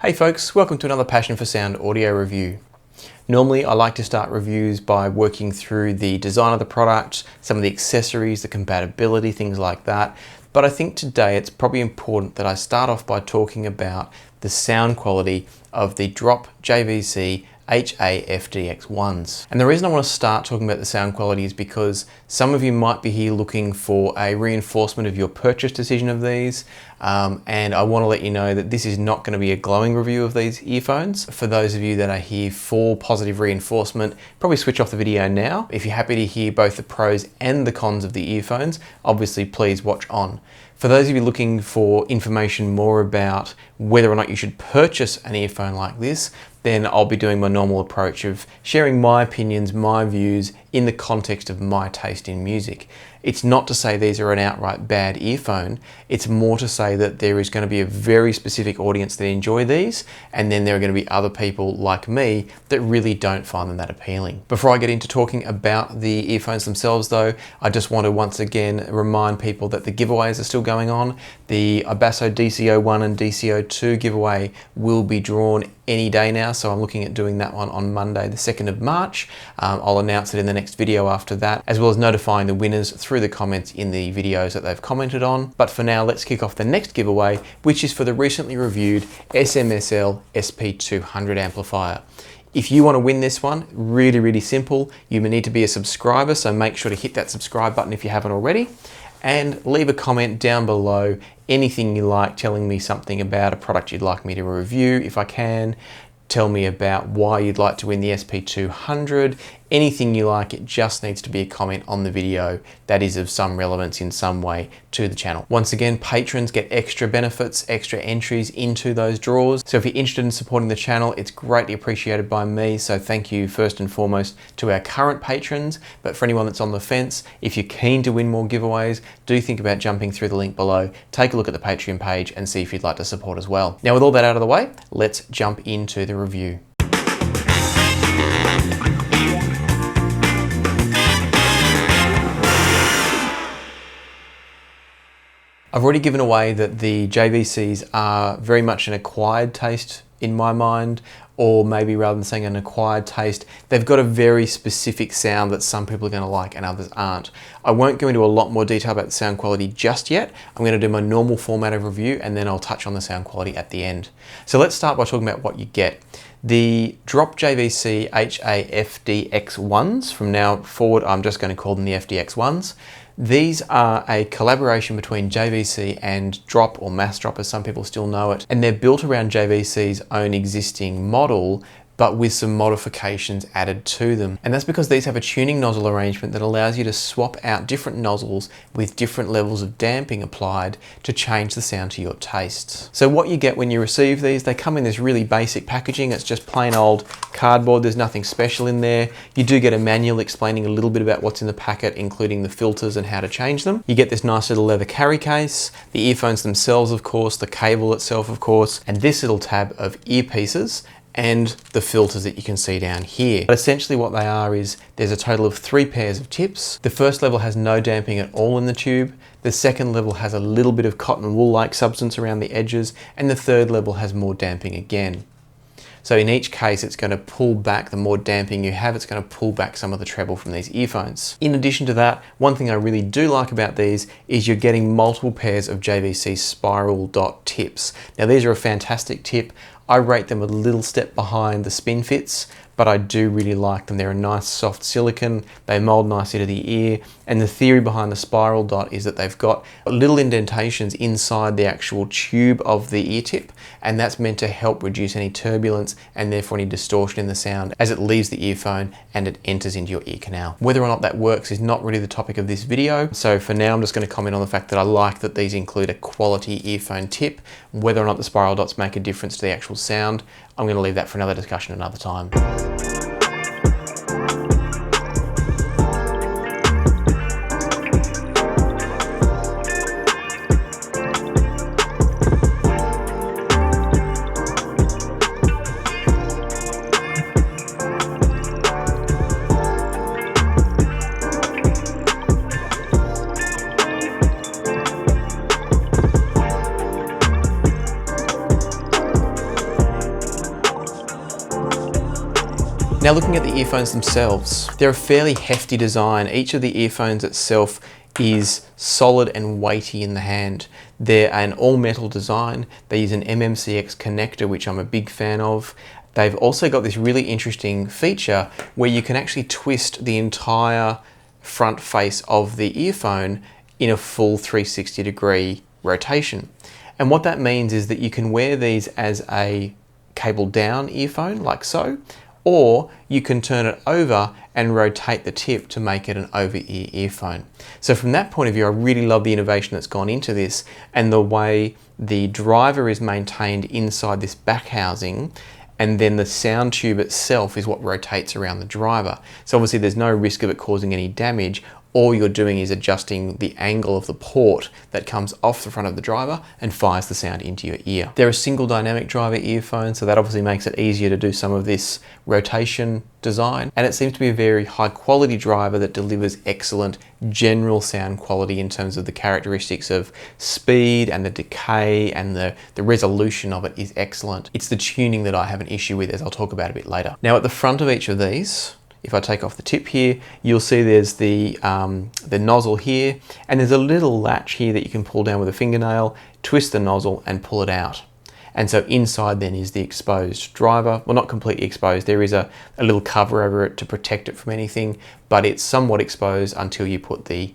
Hey folks, welcome to another Passion for Sound audio review. Normally I like to start reviews by working through the design of the product, some of the accessories, the compatibility, things like that. But I think today it's probably important that I start off by talking about the sound quality of the Drop JVC HA-FDX1s. And the reason I want to start talking about the sound quality is because some of you might be here looking for a reinforcement of your purchase decision of these. And I want to let you know that this is not going to be a glowing review of these earphones. For those of you that are here for positive reinforcement, probably switch off the video now. If you're happy to hear both the pros and the cons of the earphones, obviously please watch on. For those of you looking for information more about whether or not you should purchase an earphone like this, then I'll be doing my normal approach of sharing my opinions, my views in the context of my taste in music. It's not to say these are an outright bad earphone, it's more to say that there is going to be a very specific audience that enjoy these, and then there are going to be other people like me that really don't find them that appealing. Before I get into talking about the earphones themselves though, I just want to once again remind people that the giveaways are still going on. The Ibasso DCO1 and DCO2 giveaway will be drawn any day now, so I'm looking at doing that one on Monday the 2nd of March. I'll announce it in the next video after that, as well as notifying the winners through the comments in the videos that they've commented on. But for now, let's kick off the next giveaway, which is for the recently reviewed SMSL SP200 amplifier. If you want to win this one, really simple. You need to be a subscriber, so make sure to hit that subscribe button if you haven't already, and leave a comment down below, anything you like, telling me something about a product you'd like me to review if I can. Tell me about why you'd like to win the SP200, anything you like. It just needs to be a comment on the video that is of some relevance in some way to the channel. Once again, patrons get extra benefits, extra entries into those draws. So if you're interested in supporting the channel, it's greatly appreciated by me. So thank you first and foremost to our current patrons. But for anyone that's on the fence, if you're keen to win more giveaways, do think about jumping through the link below. Take a look at the Patreon page and see if you'd like to support as well. Now with all that out of the way, let's jump into the review. I've already given away that the JVCs are very much an acquired taste in my mind, or maybe rather than saying an acquired taste, they've got a very specific sound that some people are going to like and others aren't. I won't go into a lot more detail about the sound quality just yet. I'm going to do my normal format of review and then I'll touch on the sound quality at the end. So let's start by talking about what you get. The Drop JVC HA-FDX1s, from now forward I'm just going to call them the FDX1s. These are a collaboration between JVC and Drop, or Mass Drop as some people still know it, and they're built around JVC's own existing model, but with some modifications added to them. And that's because these have a tuning nozzle arrangement that allows you to swap out different nozzles with different levels of damping applied to change the sound to your tastes. So what you get when you receive these, they come in this really basic packaging. It's just plain old cardboard. There's nothing special in there. You do get a manual explaining a little bit about what's in the packet, including the filters and how to change them. You get this nice little leather carry case, the earphones themselves, of course, the cable itself, of course, and this little tab of earpieces, and the filters that you can see down here. But essentially what they are is there's a total of 3 pairs of tips. The first level has no damping at all in the tube. The second level has a little bit of cotton wool-like substance around the edges, and the third level has more damping again. So in each case, it's going to pull back, the more damping you have, it's going to pull back some of the treble from these earphones. In addition to that, one thing I really do like about these is you're getting multiple pairs of JVC spiral dot tips. Now these are a fantastic tip. I rate them a little step behind the Spin Fits, but I do really like them. They're a nice soft silicone, they mold nicely to the ear, and the theory behind the spiral dot is that they've got little indentations inside the actual tube of the ear tip, and that's meant to help reduce any turbulence and therefore any distortion in the sound as it leaves the earphone and it enters into your ear canal. Whether or not that works is not really the topic of this video, so for now I'm just going to comment on the fact that I like that these include a quality earphone tip. Whether or not the spiral dots make a difference to the actual sound, I'm going to leave that for another discussion another time. Now looking at the earphones themselves, they're a fairly hefty design. Each of the earphones itself is solid and weighty in the hand. They're an all metal design. They use an MMCX connector, which I'm a big fan of. They've also got this really interesting feature where you can actually twist the entire front face of the earphone in a full 360-degree rotation. And what that means is that you can wear these as a cable down earphone, like so, or you can turn it over and rotate the tip to make it an over-ear earphone. So from that point of view, I really love the innovation that's gone into this and the way the driver is maintained inside this back housing, and then the sound tube itself is what rotates around the driver. So obviously there's no risk of it causing any damage. All you're doing is adjusting the angle of the port that comes off the front of the driver and fires the sound into your ear. They're a single dynamic driver earphone, so that obviously makes it easier to do some of this rotation design. And it seems to be a very high quality driver that delivers excellent general sound quality in terms of the characteristics of speed and the decay, and the resolution of it is excellent. It's the tuning that I have an issue with, as I'll talk about a bit later. Now at the front of each of these, if I take off the tip here, you'll see there's the nozzle here, and there's a little latch here that you can pull down with a fingernail, twist the nozzle and pull it out. And so inside then is the exposed driver. Well, not completely exposed. There is a little cover over it to protect it from anything, but it's somewhat exposed until you put the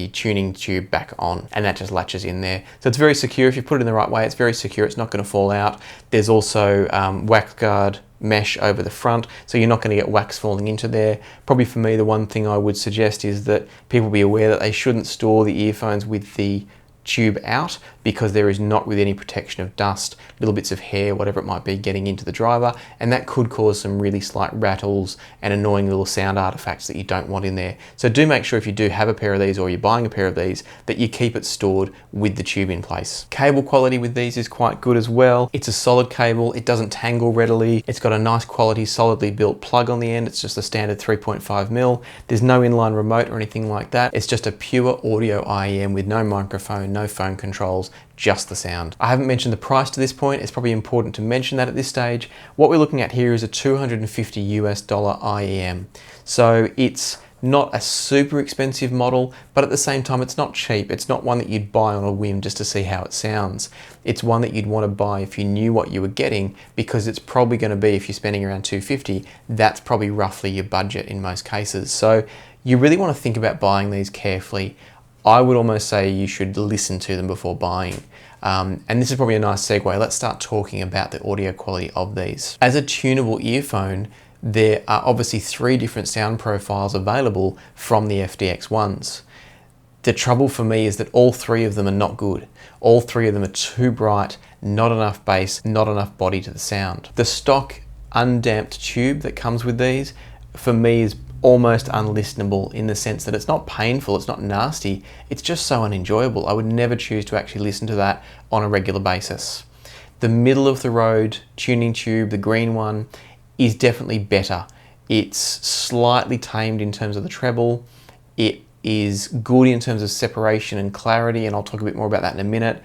tuning tube back on, and that just latches in there. So it's very secure. If you put it in the right way, it's very secure. It's not going to fall out. There's also wax guard mesh over the front, so you're not going to get wax falling into there. Probably for me, the one thing I would suggest is that people be aware that they shouldn't store the earphones with the tube out, because there is not really any protection of dust, little bits of hair, whatever it might be, getting into the driver, and that could cause some really slight rattles and annoying little sound artifacts that you don't want in there. So do make sure if you do have a pair of these, or you're buying a pair of these, that you keep it stored with the tube in place. Cable quality with these is quite good as well. It's a solid cable, it doesn't tangle readily, it's got a nice quality solidly built plug on the end. It's just a standard 3.5mm. There's no inline remote or anything like that. It's just a pure audio IEM with no microphone, no phone controls, just the sound. I haven't mentioned the price to this point. It's probably important to mention that at this stage. What we're looking at here is a $250 US IEM. So it's not a super expensive model, but at the same time, it's not cheap. It's not one that you'd buy on a whim just to see how it sounds. It's one that you'd want to buy if you knew what you were getting, because it's probably going to be, if you're spending around $250, that's probably roughly your budget in most cases. So you really want to think about buying these carefully. I would almost say you should listen to them before buying. And this is probably a nice segue. Let's start talking about the audio quality of these. As a tunable earphone, there are obviously 3 different sound profiles available from the FDX1s. The trouble for me is that all 3 of them are not good. All 3 of them are too bright, not enough bass, not enough body to the sound. The stock undamped tube that comes with these, for me, is almost unlistenable, in the sense that it's not painful, it's not nasty, it's just so unenjoyable. I would never choose to actually listen to that on a regular basis. The middle of the road tuning tube, the green one, is definitely better. It's slightly tamed in terms of the treble. It is good in terms of separation and clarity, and I'll talk a bit more about that in a minute.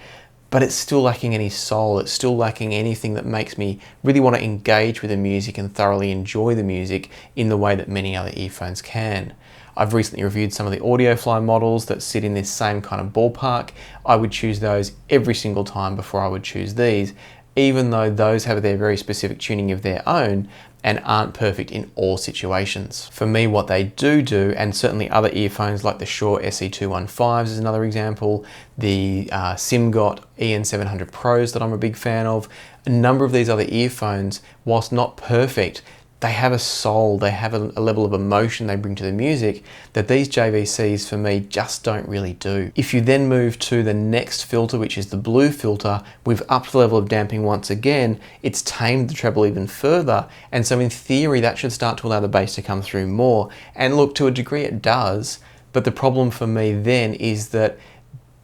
But it's still lacking any soul. It's still lacking anything that makes me really want to engage with the music and thoroughly enjoy the music in the way that many other earphones can. I've recently reviewed some of the AudioFly models that sit in this same kind of ballpark. I would choose those every single time before I would choose these, even though those have their very specific tuning of their own and aren't perfect in all situations. For me, what they do, and certainly other earphones like the Shure SE215s is another example, the Simgot EN700 Pros that I'm a big fan of, a number of these other earphones, whilst not perfect, they have a soul, they have a level of emotion they bring to the music that these JVCs for me just don't really do. If you then move to the next filter, which is the blue filter, we've upped the level of damping once again, it's tamed the treble even further, and so in theory that should start to allow the bass to come through more. And look, to a degree it does, but the problem for me then is that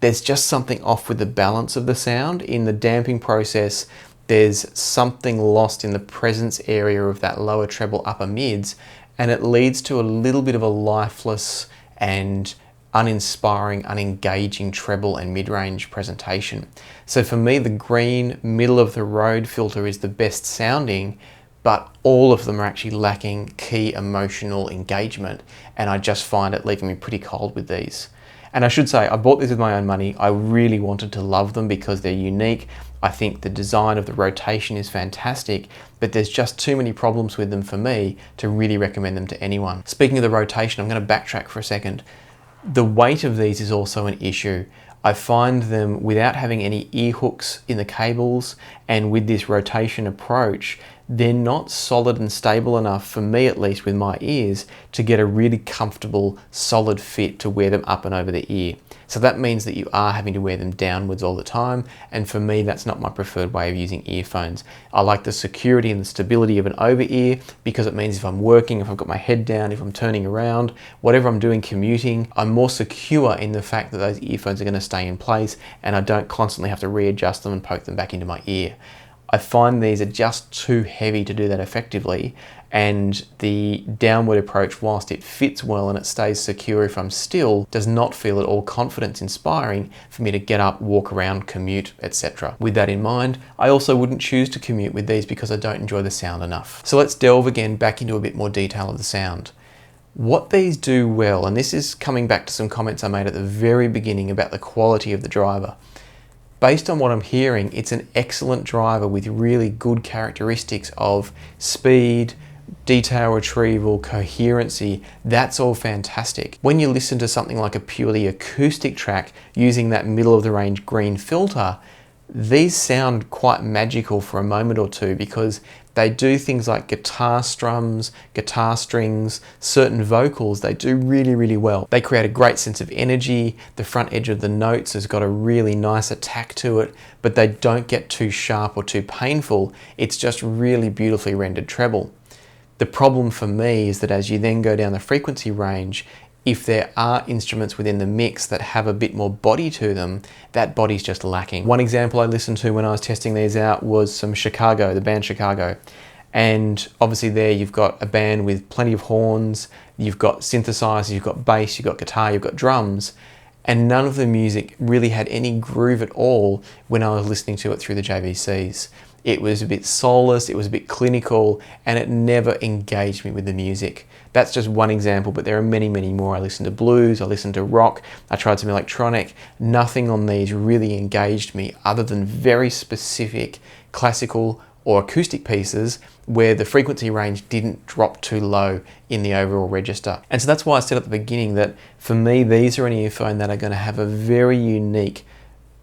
there's just something off with the balance of the sound. In the damping process, there's something lost in the presence area of that lower treble upper mids, and it leads to a little bit of a lifeless and uninspiring, unengaging treble and mid-range presentation. So for me, the green middle of the road filter is the best sounding, but all of them are actually lacking key emotional engagement, and I just find it leaving me pretty cold with these. And I should say, I bought these with my own money. I really wanted to love them because they're unique. I think the design of the rotation is fantastic, but there's just too many problems with them for me to really recommend them to anyone. Speaking of the rotation, I'm going to backtrack for a second. The weight of these is also an issue. I find them, without having any ear hooks in the cables and with this rotation approach, they're not solid and stable enough, for me at least with my ears, to get a really comfortable, solid fit to wear them up and over the ear. So that means that you are having to wear them downwards all the time, and for me that's not my preferred way of using earphones. I like the security and the stability of an over ear, because it means if I'm working, if I've got my head down, if I'm turning around, whatever I'm doing commuting, I'm more secure in the fact that those earphones are going to stay in place and I don't constantly have to readjust them and poke them back into my ear. I find these are just too heavy to do that effectively, and the downward approach, whilst it fits well and it stays secure if I'm still, does not feel at all confidence inspiring for me to get up, walk around, commute, etc. With that in mind, I also wouldn't choose to commute with these because I don't enjoy the sound enough. So let's delve again back into a bit more detail of the sound. What these do well, and this is coming back to some comments I made at the very beginning about the quality of the driver. Based on what I'm hearing, it's an excellent driver with really good characteristics of speed, detail retrieval, coherency. That's all fantastic. When you listen to something like a purely acoustic track using that middle of the range green filter, these sound quite magical for a moment or two, because they do things like guitar strums, guitar strings, certain vocals, they do really, really well. They create a great sense of energy. The front edge of the notes has got a really nice attack to it, but they don't get too sharp or too painful. It's just really beautifully rendered treble. The problem for me is that as you then go down the frequency range, if there are instruments within the mix that have a bit more body to them, that body's just lacking. One example I listened to when I was testing these out was some Chicago, the band Chicago. And obviously there you've got a band with plenty of horns, you've got synthesizers, you've got bass, you've got guitar, you've got drums, and none of the music really had any groove at all when I was listening to it through the JVCs. It was a bit soulless, it was a bit clinical, and it never engaged me with the music. That's just one example, but there are many, many more. I listened to blues, I listened to rock, I tried some electronic. Nothing on these really engaged me other than very specific classical or acoustic pieces where the frequency range didn't drop too low in the overall register. And so that's why I said at the beginning that for me, these are an earphone that are going to have a very unique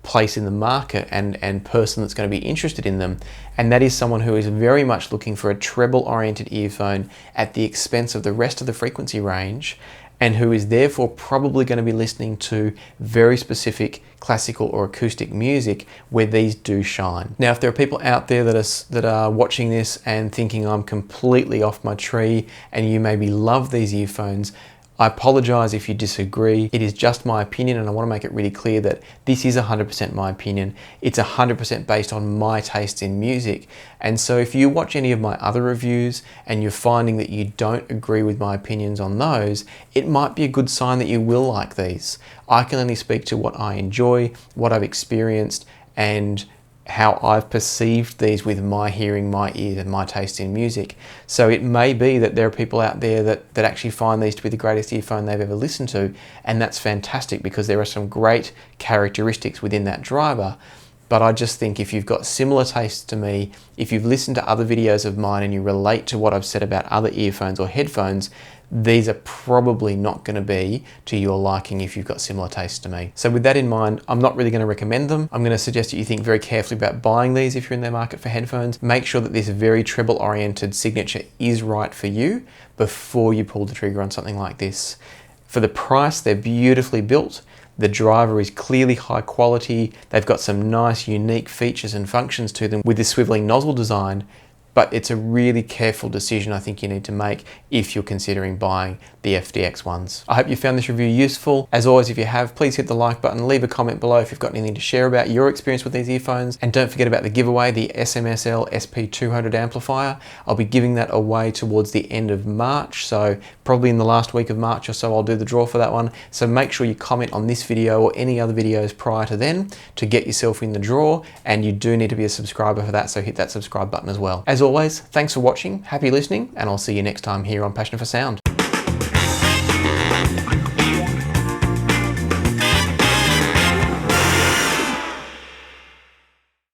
place in the market and person that's going to be interested in them, and that is someone who is very much looking for a treble oriented earphone at the expense of the rest of the frequency range, and who is therefore probably going to be listening to very specific classical or acoustic music where these do shine. Now, if there are people out there that are watching this and thinking I'm completely off my tree and you maybe love these earphones, I apologize if you disagree. It is just my opinion, and I want to make it really clear that this is 100% my opinion. It's 100% based on my taste in music. And so if you watch any of my other reviews and you're finding that you don't agree with my opinions on those, it might be a good sign that you will like these. I can only speak to what I enjoy, what I've experienced, and how I've perceived these with my hearing, my ears, and my taste in music. So it may be that there are people out there that actually find these to be the greatest earphone they've ever listened to, and that's fantastic because there are some great characteristics within that driver. But I just think if you've got similar tastes to me, if you've listened to other videos of mine and you relate to what I've said about other earphones or headphones, these are probably not going to be to your liking if you've got similar tastes to me. So with that in mind, I'm not really going to recommend them. I'm going to suggest that you think very carefully about buying these if you're in the market for headphones. Make sure that this very treble oriented signature is right for you before you pull the trigger on something like this. For the price, they're beautifully built. The driver is clearly high quality. They've got some nice unique features and functions to them with this swiveling nozzle design, but it's a really careful decision I think you need to make if you're considering buying the FDX ones. I hope you found this review useful. As always, if you have, please hit the like button, leave a comment below if you've got anything to share about your experience with these earphones, and don't forget about the giveaway, the SMSL SP200 amplifier. I'll be giving that away towards the end of March, so probably in the last week of March or so I'll do the draw for that one. So make sure you comment on this video or any other videos prior to then to get yourself in the draw, and you do need to be a subscriber for that, so hit that subscribe button as well. As always, thanks for watching, happy listening, and I'll see you next time here on Passion for Sound.